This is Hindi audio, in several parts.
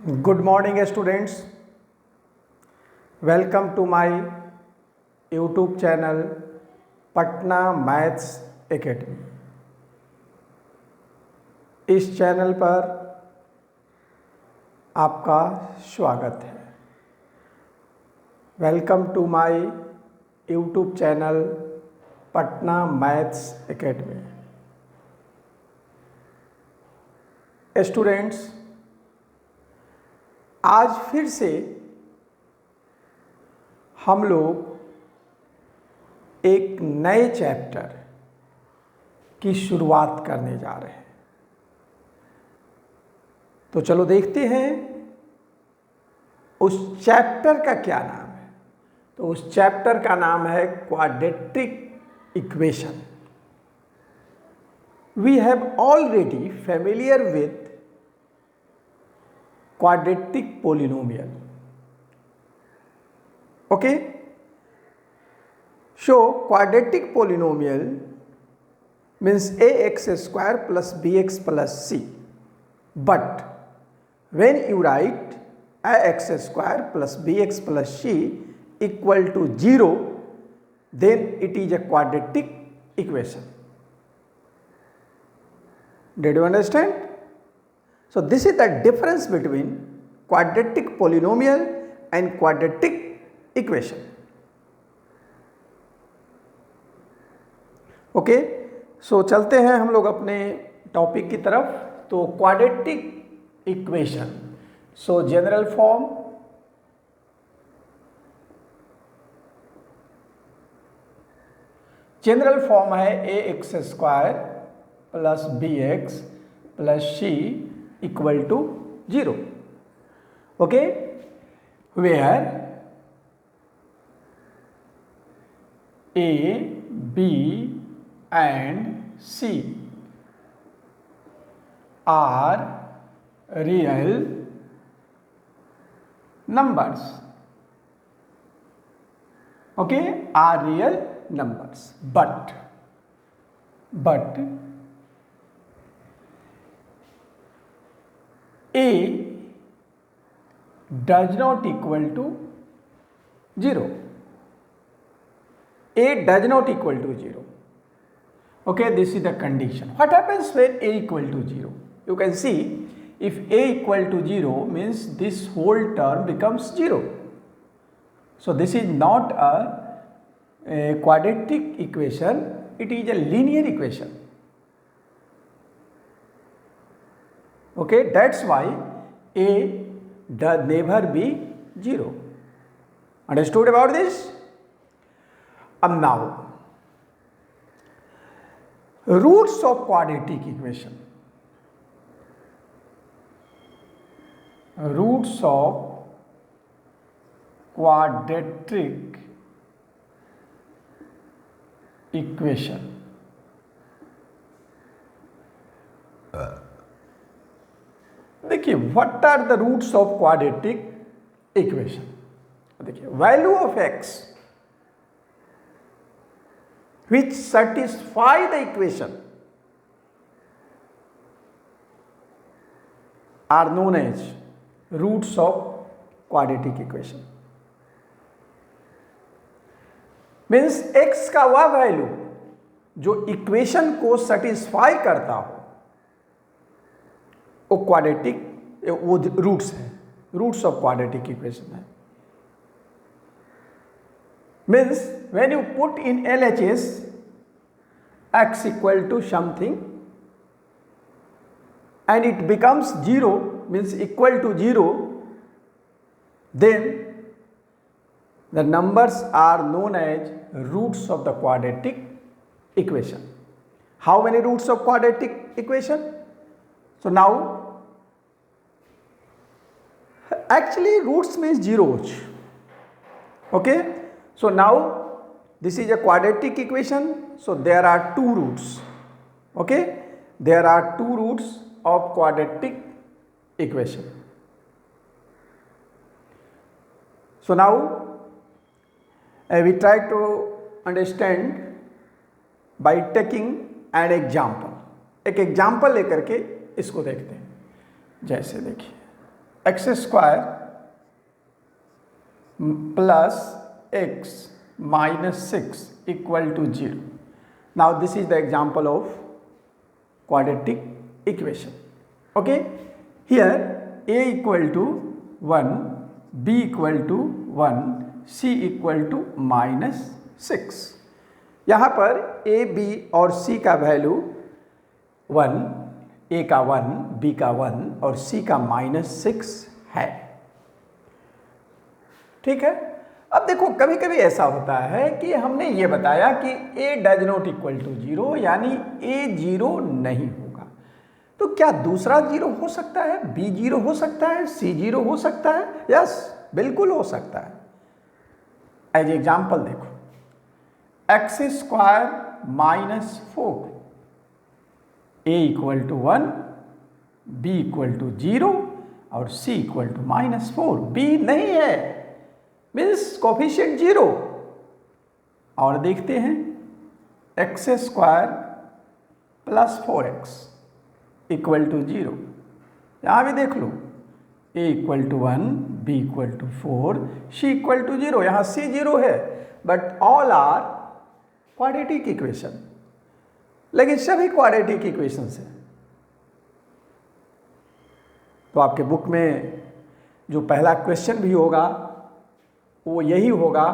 Good morning students. Welcome to my YouTube channel Patna maths academy. इस चैनल पर आपका स्वागत है। Welcome to my YouTube channel Patna maths academy. Students, आज फिर से हम लोग एक नए चैप्टर की शुरुआत करने जा रहे हैं। तो चलो देखते हैं उस चैप्टर का क्या नाम है। तो उस चैप्टर का नाम है quadratic equation. We have already familiar with quadratic polynomial. Okay, so quadratic polynomial means ax square plus bx plus c, but when you write ax square plus bx plus c equal to 0, then it is a quadratic equation. Did you understand? So this is the difference between quadratic polynomial and quadratic equation. Okay, so चलते हैं हम लोग अपने टॉपिक की तरफ। तो quadratic equation, so general form है a x square plus b x plus c equal to 0. Okay, where a, b and c are real numbers. Okay, are real numbers, but a does not equal to 0. A does not equal to 0. Okay, this is the condition. What happens when a equal to 0? You can see, if a equal to 0 means this whole term becomes 0. So this is not a quadratic equation, it is a linear equation. Okay, that's why a does never be 0. Understood about this? Now, roots of quadratic equation. Roots of quadratic equation. देखिए, what are the roots of quadratic equation. देखिए, value of x which satisfy the equation are known as roots of quadratic equation. Means x का वह वैल्यू जो इक्वेशन को सेटिस्फाई करता हो, वो क्वाड्रेटिक, वो रूट्स है, रूट्स ऑफ क्वाड्रेटिक इक्वेशन है। Means when you put in LHS x equal to something and it becomes 0, means equal to 0, then the numbers are known as roots of the quadratic equation. How many roots of quadratic equation? So now, actually roots means zeros. Okay, so now this is a quadratic equation, so there are two roots. Okay, there are two roots of quadratic equation. So now we try to understand by taking an example. एक एग्जाम्पल लेकर के इसको देखते हैं। जैसे देखिए, x square plus X minus 6 equal to 0. Now this is the example of quadratic equation. Okay, here a equal to 1, b equal to 1, c equal to minus 6. यहाँ पर a, b और c का वैल्यू 1, a का 1, b का 1 और c का -6 है। ठीक है, अब देखो कभी कभी ऐसा होता है कि हमने ये बताया कि a does not equal to 0, यानी a 0 नहीं होगा, तो क्या दूसरा 0 हो सकता है, b 0 हो सकता है, c 0 हो सकता है? यस, बिल्कुल हो सकता है। एज एग्जाम्पल देखो, X square -4, a equal to 1, b equal to 0 और c इक्वल टू -4। b नहीं है, मीन्स कोफिशिएंट 0। और देखते हैं X square plus 4x equal to 0। यहाँ भी देख लो, a equal to 1, b equal to 4, c equal to 0। यहाँ c 0 है, but all are quadratic equation, लेकिन सभी क्वाड्रेटिक इक्वेशन है। तो आपके बुक में जो पहला क्वेश्चन भी होगा वो यही होगा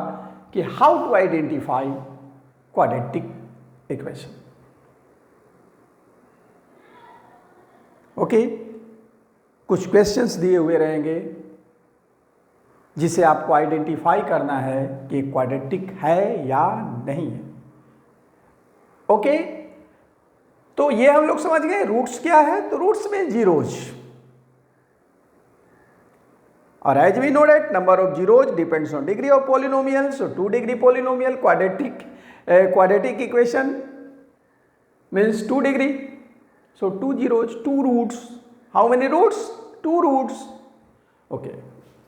कि how to identify quadratic equation. Okay, कुछ क्वेश्चंस दिए हुए रहेंगे जिसे आपको आइडेंटिफाई करना है कि क्वाड्रेटिक है या नहीं है। ओके, तो ये हम लोग समझ गए रूट्स क्या है। तो रूट्स में जीरोज, और as we know that number of zeros depends on degree of polynomial, so 2 degree polynomial quadratic equation means 2 degree, so 2 zeros, 2 roots. How many roots? 2 roots. Okay,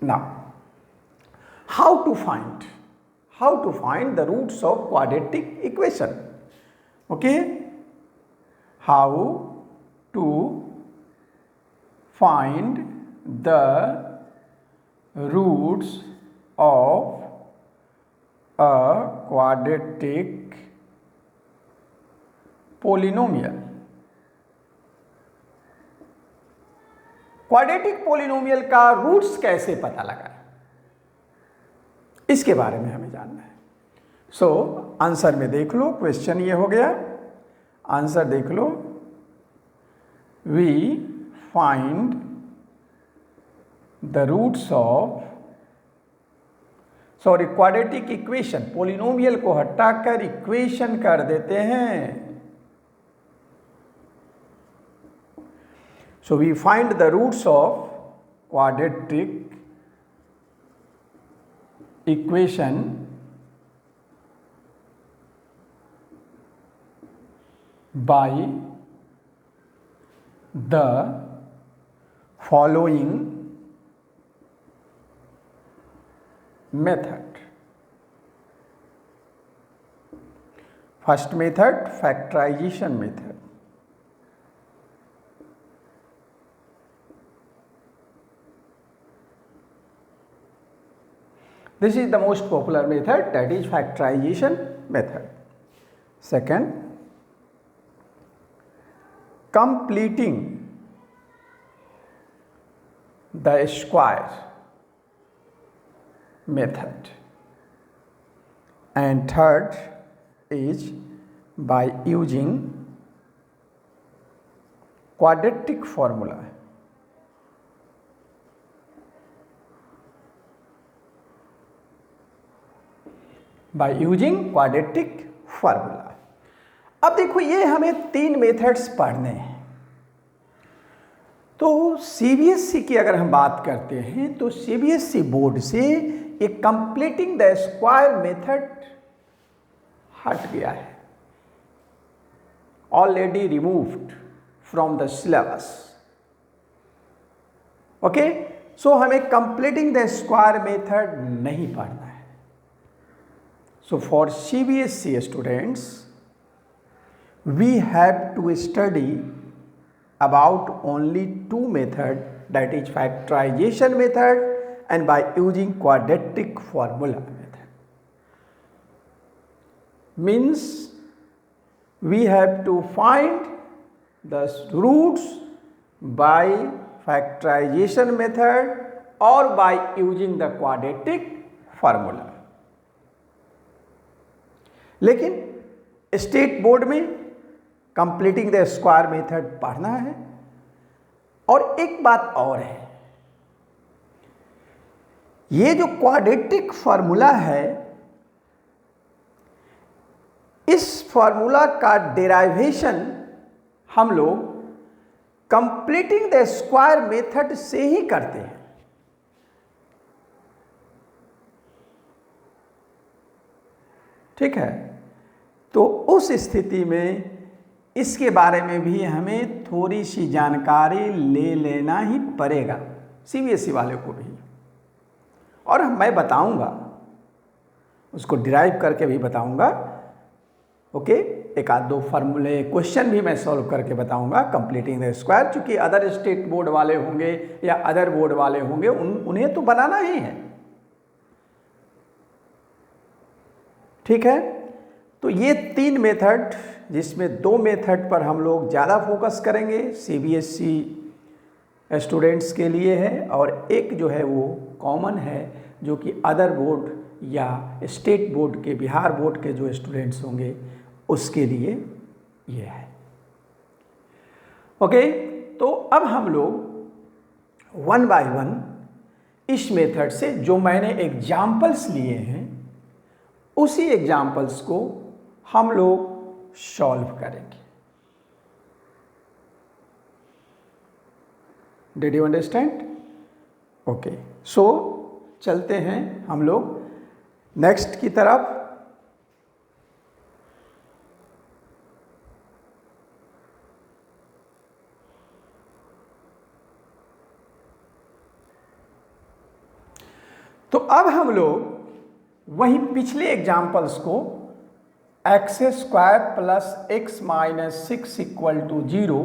now how to find the roots of quadratic equation? Okay, how to find the roots of a quadratic polynomial. Quadratic polynomial का रूट्स कैसे पता लगाए, इसके बारे में हमें जानना है। सो आंसर में देख लो, क्वेश्चन ये हो गया, आंसर देख लो, we find the roots of quadratic equation, polynomial को हटाकर इक्वेशन कर देते हैं। So we find the roots of quadratic equation by the following method. First method, factorization method. This is the most popular method, that is factorization method. Second, completing the square method, and third is by using quadratic formula. By using quadratic formula. अब देखो, ये हमें 3 मेथड्स पढ़ने हैं। तो सीबीएसई की अगर हम बात करते हैं तो सीबीएसई बोर्ड से ये कंप्लीटिंग द स्क्वायर मेथड हट गया है, already removed from the syllabus. Okay, so हमें कंप्लीटिंग द स्क्वायर मेथड नहीं पढ़ना है। So for CBSE students we have to study about only 2 methods that is factorization method and by using quadratic formula method. Means we have to find the roots by factorization method or by using the quadratic formula. लेकिन स्टेट बोर्ड में कंप्लीटिंग द स्क्वायर मेथड पढ़ना है। और एक बात और है, ये जो क्वाड्रेटिक फॉर्मूला है, इस फॉर्मूला का डेराइवेशन हम लोग कंप्लीटिंग द स्क्वायर मेथड से ही करते हैं। ठीक है, तो उस स्थिति में इसके बारे में भी हमें थोड़ी सी जानकारी ले लेना ही पड़ेगा, सीबीएसई वाले को भी। और मैं बताऊंगा, उसको डिराइव करके भी बताऊंगा। ओके, एक आध दो फार्मूले क्वेश्चन भी मैं सॉल्व करके बताऊंगा कंप्लीटिंग द स्क्वायर, क्योंकि अदर स्टेट बोर्ड वाले होंगे या अदर बोर्ड वाले होंगे, उन्हें तो बनाना ही है। ठीक है, तो ये 3 मेथड, जिसमें 2 मेथड पर हम लोग ज़्यादा फोकस करेंगे, सीबीएसई स्टूडेंट्स के लिए है, और एक जो है वो कॉमन है जो कि अदर बोर्ड या स्टेट बोर्ड के, बिहार बोर्ड के जो स्टूडेंट्स होंगे उसके लिए ये है। ओके, तो अब हम लोग 1 बाय 1 इस मेथड से जो मैंने एग्जाम्पल्स लिए हैं उसी एग्जाम्पल्स को हम लोग सॉल्व करेंगे। Did you understand? Okay, so चलते हैं हम लोग नेक्स्ट की तरफ। तो अब हम लोग वही पिछले एग्जाम्पल्स को X square plus X minus 6 equal to 0,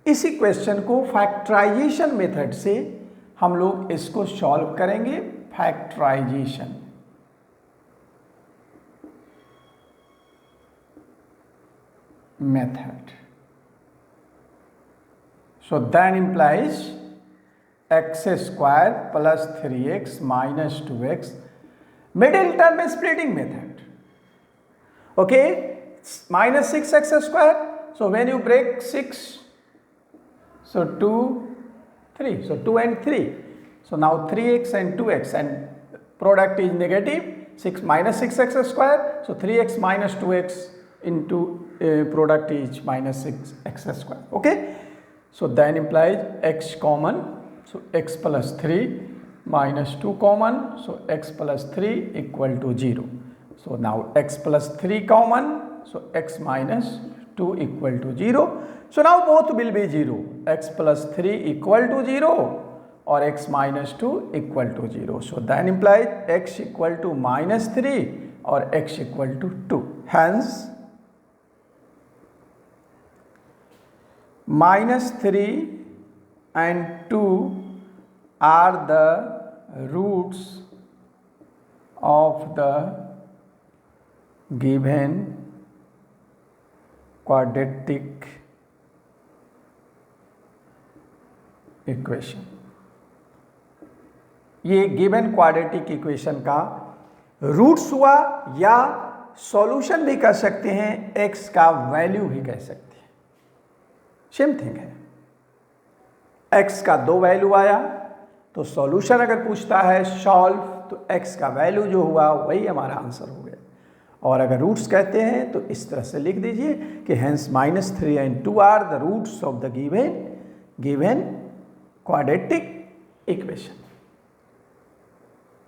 इसी क्वेश्चन को फैक्टराइजेशन मेथड से हम लोग इसको सॉल्व करेंगे। Factorisation method, so then implies X square plus 3x minus 2x, middle term splitting method. Okay, minus 6x square, so when you break 6, so 2, 3, so 2 and 3, so now 3x and 2x, and product is negative, 6 minus 6x square, so 3x minus 2x into product is minus 6x square. Okay, so then implies x common, so x plus 3 minus 2 common, so x plus 3 equal to 0. So now x plus 3 common, so x minus 2 equal to 0. So now both will be 0, x plus 3 equal to 0 or x minus 2 equal to 0. So that implies x equal to minus 3 or x equal to 2. Hence minus 3 and 2 are the roots of the given quadratic equation. ये गिवन क्वाड्रेटिक इक्वेशन का रूट्स हुआ, या सॉल्यूशन भी कर सकते हैं, x का वैल्यू भी कह सकते हैं, सेम थिंग है। x का 2 वैल्यू आया तो सॉल्यूशन अगर पूछता है सॉल्व, तो x का वैल्यू जो हुआ वही हमारा आंसर हो गया। और अगर रूट्स कहते हैं तो इस तरह से लिख दीजिए कि hence minus 3 and 2 are the roots of the given quadratic equation.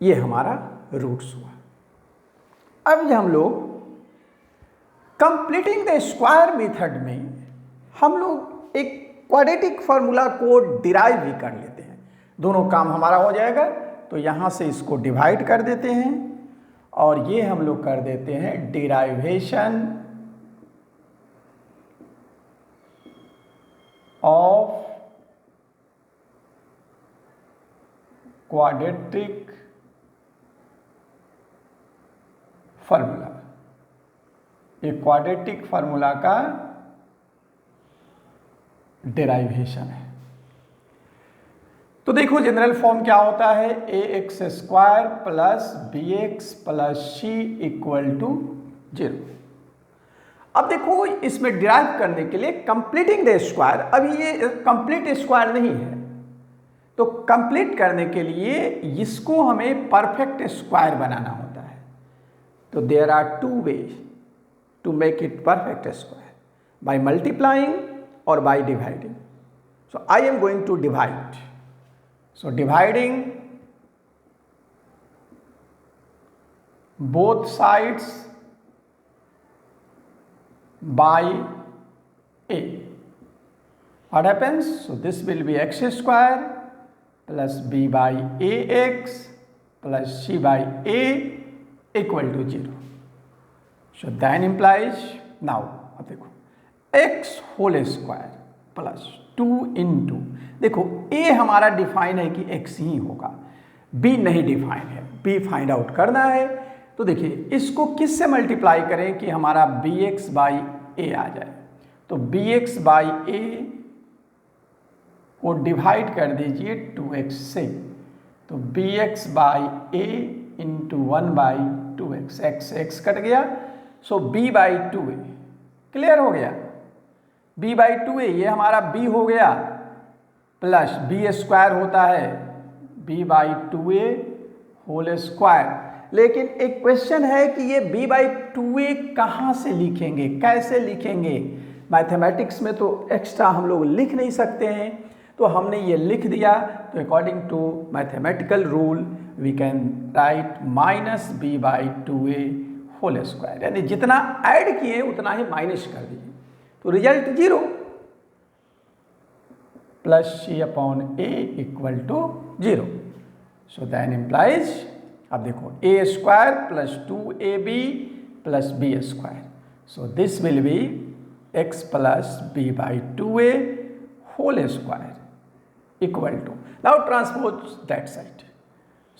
ये हमारा रूट्स हुआ। अब हम लोग कंप्लीटिंग द स्क्वायर मेथड में हम लोग एक क्वाड्रेटिक फार्मूला को डिराइव भी कर लेते हैं। दोनों काम हमारा हो जाएगा, तो यहाँ से इसको डिवाइड कर देते हैं और ये हम लोग कर देते हैं डिराइवेशन ऑफ क्वाड्रेटिक फार्मूला, ये क्वाड्रेटिक फार्मूला का डेराइवेशन है। तो देखो जनरल फॉर्म क्या होता है, a x square plus b x plus c equal to 0। अब देखो इसमें डिराइव करने के लिए कंप्लीटिंग द स्क्वायर, अभी ये कंप्लीट स्क्वायर नहीं है, तो कंप्लीट करने के लिए इसको हमें परफेक्ट स्क्वायर बनाना होता है। तो there are two ways to make it perfect square, by multiplying और by dividing. So I am going to divide, so dividing both sides by a, what happens? So this will be x square plus b by ax plus c by a equal to 0. So then implies, now अब देखो x whole square plus 2 into, देखो a हमारा डिफाइन है कि x ही होगा, b नहीं डिफाइन है, b फाइंड आउट करना है। तो देखिए इसको किस से मल्टीप्लाई करें कि हमारा bx बाई a आ जाए, तो bx बाई a को डिवाइड कर दीजिए 2x से, तो bx by a into 1 by 2x, x cut गया, सो b बाई 2a, क्लियर हो गया, b बाई 2a ये हमारा b हो गया, प्लस बी स्क्वायर होता है b by 2a whole square. लेकिन एक क्वेश्चन है कि ये b बाई 2a कहाँ से लिखेंगे, कैसे लिखेंगे? मैथमेटिक्स में तो एक्स्ट्रा हम लोग लिख नहीं सकते हैं, तो हमने ये लिख दिया। तो according to mathematical rule we can write minus b by 2a whole square, यानी जितना ऐड किए उतना ही माइनस कर दीजिए, तो result 0 plus c upon a equal to 0। So then implies, अब देखो a square plus 2ab plus b square, so this will be x plus b by 2a whole square equal to, now transpose that side,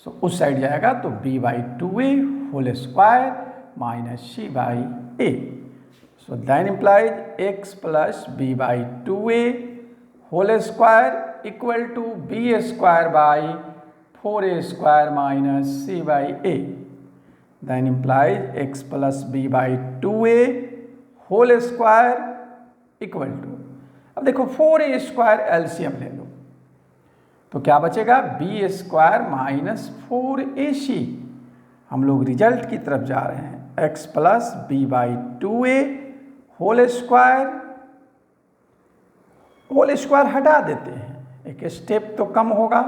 so उस साइड जाएगा तो b by 2a whole square minus c by a, so then implies x plus b by 2a whole square equal to b square by 4a square minus c by a, then implies x plus b by 2a whole square equal to, अब देखो 4a स्क्वायर एलसीएम ले लो, तो क्या बचेगा b स्क्वायर माइनस 4ac। हम लोग रिजल्ट की तरफ जा रहे हैं, x plus b by 2a whole स्क्वायर हटा देते हैं, एक स्टेप तो कम होगा,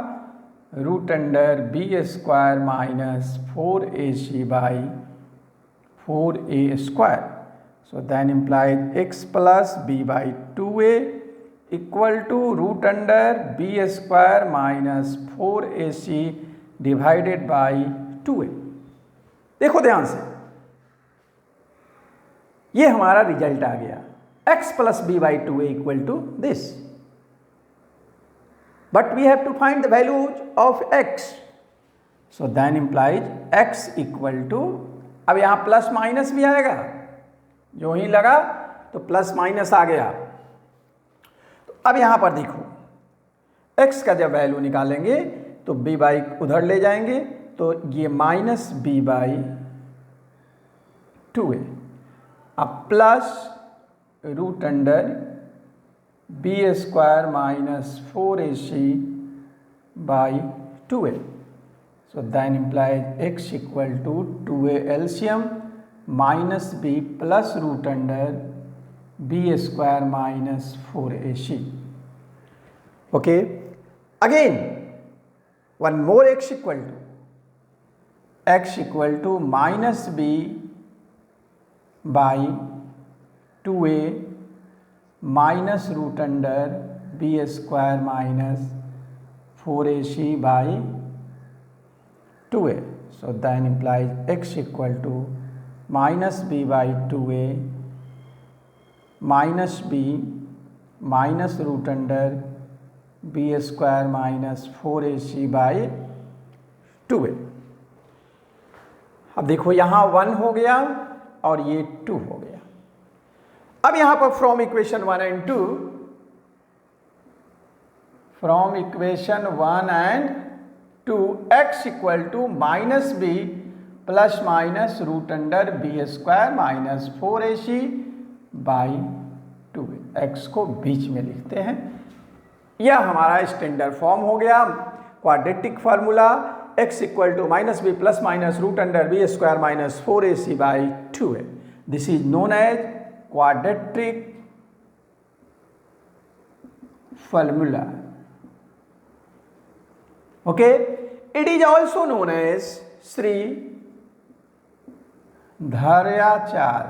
root under B square minus 4ac by 4a square, so then implies x plus b by 2a equal to root under B square minus 4ac divided by 2a। देखो ध्यान से, ये हमारा रिजल्ट आ गया, x plus b by 2a equal to this, but we have to find the values of x, so then implies x equal to, अब यहाँ प्लस माइनस भी आएगा, जो ही लगा तो प्लस माइनस आ गया। तो अब यहाँ पर देखो x का जब वैल्यू निकालेंगे तो b बाई उधर ले जाएंगे, तो ये माइनस b बाई 2a, अब plus root under B square minus 4ac by 2a, so then implies x equal to 2a LCM minus b plus root under B square minus 4ac। Okay, again one more x equal to minus b by 2a minus root under B square minus 4ac by 2a, so then implies x equal to minus b by 2a minus b minus root under B square minus 4ac by 2a। अब देखो यहां 1 हो गया और ये 2 हो गया। अब यहां पर from equation 1 and 2, from equation 1 and 2 x equal to minus B plus minus root under B square minus 4ac by 2a, x को बीच में लिखते हैं। यह हमारा स्टैंडर्ड फॉर्म हो गया। Quadratic formula x equal to minus B plus minus root under B square minus 4ac by 2a। This is known as quadratic formula. Okay, it is also known as Sri Dharyachar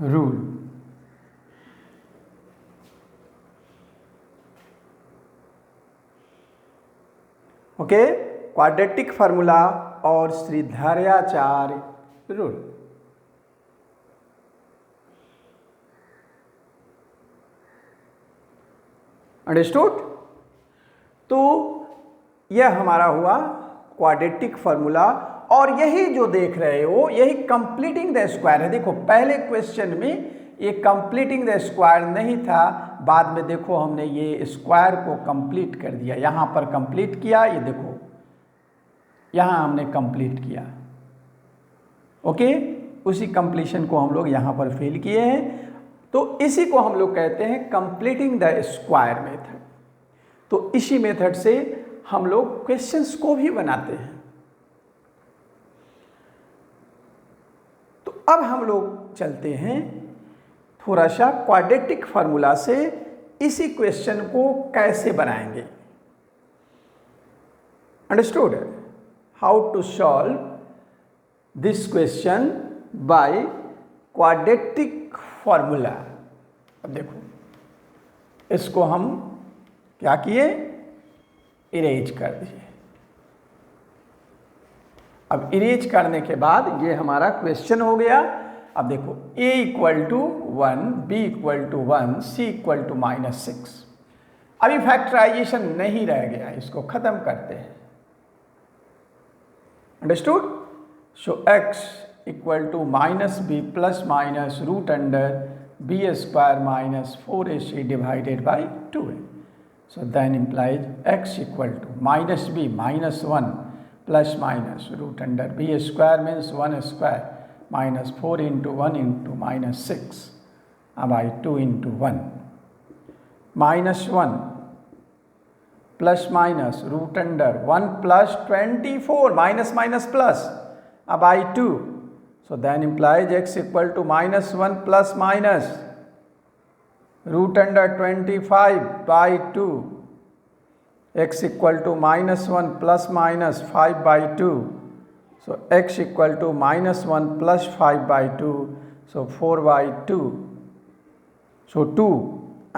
rule. Okay, quadratic formula और श्री धार्याचार्य रूल। अंडरस्टूड? तो यह हमारा हुआ क्वाड्रेटिक फार्मूला, और यही जो देख रहे हो यही कंप्लीटिंग द स्क्वायर है। देखो पहले क्वेश्चन में ये कंप्लीटिंग द स्क्वायर नहीं था, बाद में देखो हमने ये स्क्वायर को कंप्लीट कर दिया, यहाँ पर कंप्लीट किया, ये देखो यहाँ हमने कंप्लीट किया। ओके, उसी कंप्लीशन को हम लोग यहाँ पर फिल किए हैं। तो इसी को हम लोग कहते हैं कंप्लीटिंग द स्क्वायर मेथड। तो इसी मेथड से हम लोग क्वेश्चंस को भी बनाते हैं। तो अब हम लोग चलते हैं थोड़ा सा क्वाड्रेटिक फार्मूला से इसी क्वेश्चन को कैसे बनाएंगे। Understood? How to solve this question by quadratic formula. अब देखो इसको हम क्या किए, इरेज कर दिए। अब इरेज करने के बाद ये हमारा क्वेश्चन हो गया। अब देखो a equal to 1, b equal to 1, c equal to -6। अभी फैक्टराइजेशन नहीं रह गया, इसको खत्म करते हैं। Understood? So x equal to minus B plus minus root under B square minus 4ac divided by 2a। So then implies x equal to minus b minus 1 plus minus root under B square means 1 square minus 4 into 1 into -6 by 2 into 1 minus 1 plus minus root under 1 plus 24 minus minus plus by 2. So then implies x equal to -1 plus minus root under 25 by 2. X equal to -1 plus minus 5 by 2. So x equal to -1 plus 5 by 2. So 4 by 2. So 2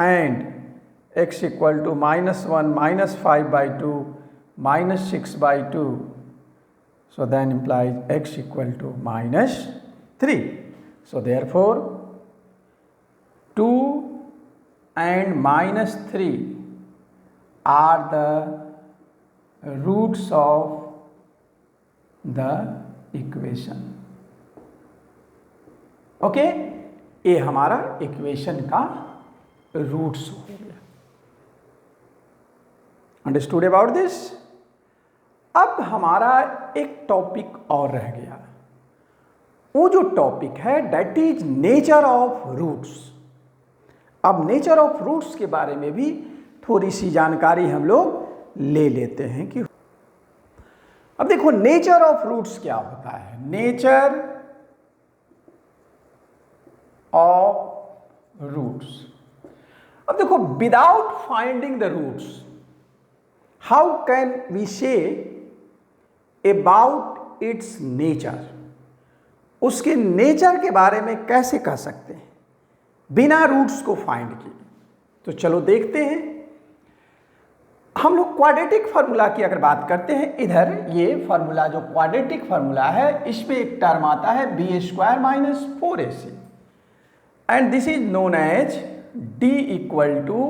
and x equal to -1 minus 5 by 2 minus 6 by 2. So then implies x equal to -3. So therefore 2 and -3 are the roots of the equation. Okay, ये हमारा इक्वेशन का रूट्स हो गया। Understood about this? अब हमारा एक टॉपिक और रह गया। वो जो टॉपिक है that is nature of roots. अब नेचर ऑफ रूट्स के बारे में भी थोड़ी सी जानकारी हम लोग ले लेते हैं कि अब देखो नेचर ऑफ रूट्स क्या होता है। नेचर ऑफ रूट्स, अब देखो without finding the roots how can we say about its nature, उसके नेचर के बारे में कैसे कह सकते हैं बिना रूट्स को फाइंड किए। तो चलो देखते हैं। हम लोग क्वाड्रेटिक फार्मूला की अगर बात करते हैं, इधर ये फार्मूला जो क्वाड्रेटिक फार्मूला है इसमें एक टर्म आता है b square minus 4ac and this is known as d equal to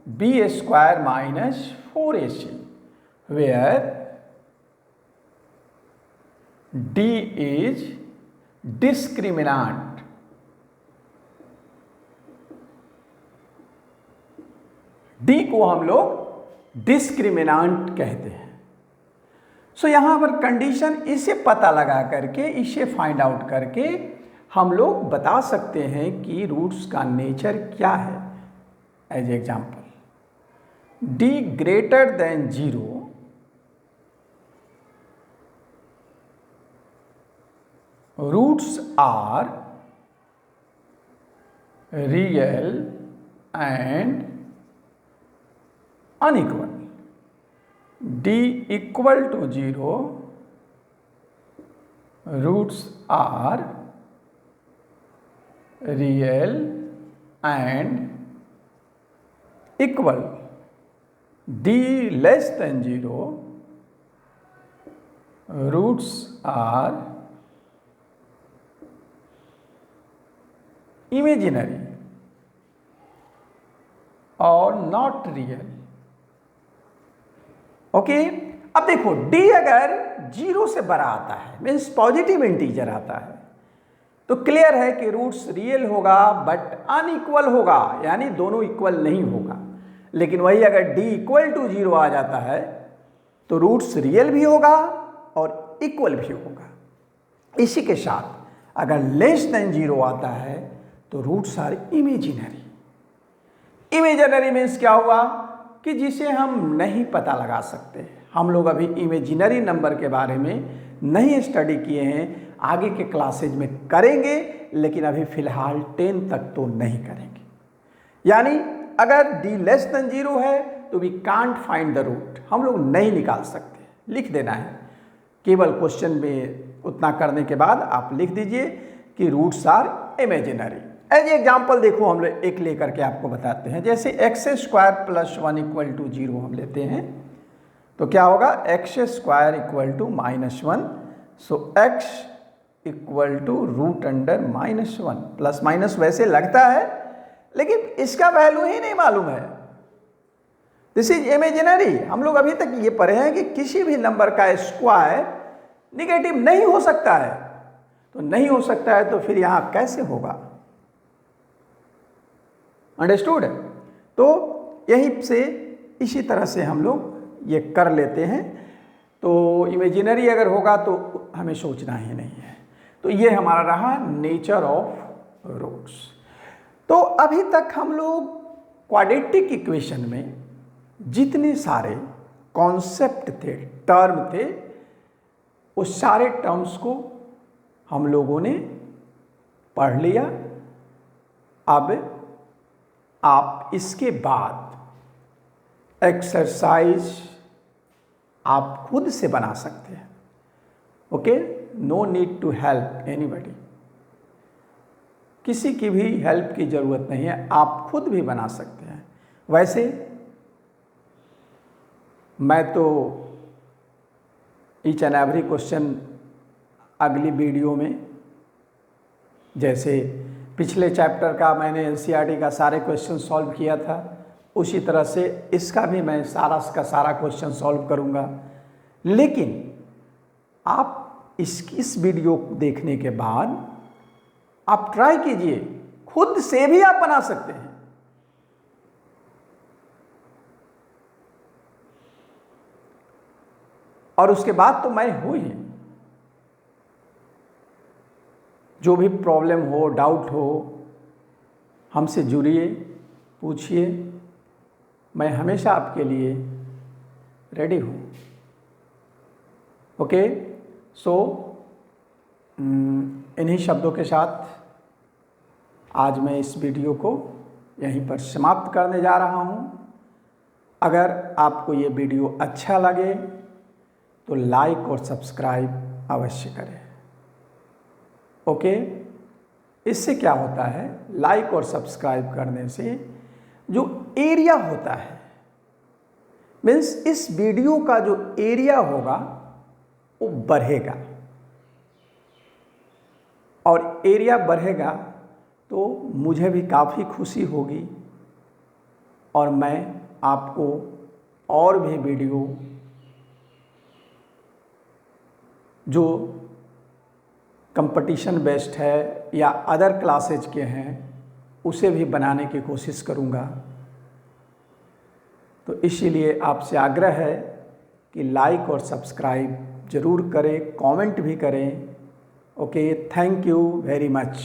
b square minus 4ac, where d is discriminant. d को हम लोग डिस्क्रिमिनांट कहते हैं। सो यहां पर कंडीशन इसे पता लगा करके, इसे फाइंड आउट करके हम लोग बता सकते हैं कि रूट्स का नेचर क्या है। As example, d greater than 0 roots are real and unequal. d equal to 0 roots are real and equal. d less than 0 roots are imaginary or not real. Okay अब देखो d अगर 0 से बड़ा आता है, मीन्स पॉजिटिव इंटीजर आता है, तो क्लियर है कि रूट्स रियल होगा बट अनइक्वल होगा, यानी दोनों इक्वल नहीं होगा। लेकिन वही अगर d इक्वल टू 0 आ जाता है तो रूट्स रियल भी होगा और इक्वल भी होगा। इसी के साथ अगर लेस देन 0 आता है तो roots are imaginary. Imaginary means क्या हुआ कि जिसे हम नहीं पता लगा सकते। हम लोग अभी इमेजिनरी नंबर के बारे में नहीं स्टडी किए हैं, आगे के क्लासेज में करेंगे, लेकिन अभी फिलहाल 10 तक तो नहीं करेंगे। यानी अगर d लेस देन 0 है तो we can't find the root, हम लोग नहीं निकाल सकते। लिख देना है, केवल क्वेश्चन में उतना करने के बाद आप लिख दीजिए कि roots are imaginary. As example देखो, हम लोग एक लेकर के आपको बताते हैं। जैसे x square plus 1 equal to 0 हम लेते हैं तो क्या होगा, x square equal to -1। So x equal to root under -1। Plus minus वैसे लगता है लेकिन इसका वैल्यू ही नहीं मालूम है। This is imaginary. हम लोग अभी तक ये पढ़े हैं कि किसी भी नंबर का स्क्वायर निगेटिव नहीं हो सकता है। तो नहीं हो सकता है तो फिर यहां कैसे होगा? अंडरस्टूड? तो यहीं से इसी तरह से हम लोग ये कर लेते हैं। तो इमेजिनरी अगर होगा तो हमें सोचना ही नहीं है। तो ये हमारा रहा नेचर ऑफ रूट्स। तो अभी तक हम लोग क्वाड्रेटिक इक्वेशन में जितने सारे कॉन्सेप्ट थे, टर्म थे, उस सारे टर्म्स को हम लोगों ने पढ़ लिया। अब आप इसके बाद एक्सरसाइज आप खुद से बना सकते हैं। Okay, no need to help anybody. किसी की भी हेल्प की ज़रूरत नहीं है, आप खुद भी बना सकते हैं। वैसे मैं तो ईच एंड एवरी क्वेश्चन अगली वीडियो में, जैसे पिछले चैप्टर का मैंने एनसीईआरटी का सारे क्वेश्चन सॉल्व किया था, उसी तरह से इसका भी मैं सारा का सारा क्वेश्चन सॉल्व करूंगा। लेकिन आप इस वीडियो को देखने के बाद आप ट्राई कीजिए, खुद से भी आप बना सकते हैं। और उसके बाद तो मैं हूं ही। जो भी प्रॉब्लम हो, डाउट हो, हमसे जुड़िए, पूछिए, मैं हमेशा आपके लिए रेडी हूँ। ओके, सो इन्हीं शब्दों के साथ आज मैं इस वीडियो को यहीं पर समाप्त करने जा रहा हूँ। अगर आपको ये वीडियो अच्छा लगे तो लाइक और सब्सक्राइब अवश्य करें। ओके, इससे क्या होता है, लाइक और सब्सक्राइब करने से जो एरिया होता है, मीन्स इस वीडियो का जो एरिया होगा वो बढ़ेगा, और एरिया बढ़ेगा तो मुझे भी काफ़ी खुशी होगी और मैं आपको और भी वीडियो जो कंपटीशन बेस्ड है या अदर क्लासेज के हैं उसे भी बनाने की कोशिश करूँगा। तो इसीलिए आपसे आग्रह है कि लाइक और सब्सक्राइब ज़रूर करें, कमेंट भी करें। Okay, thank you very much.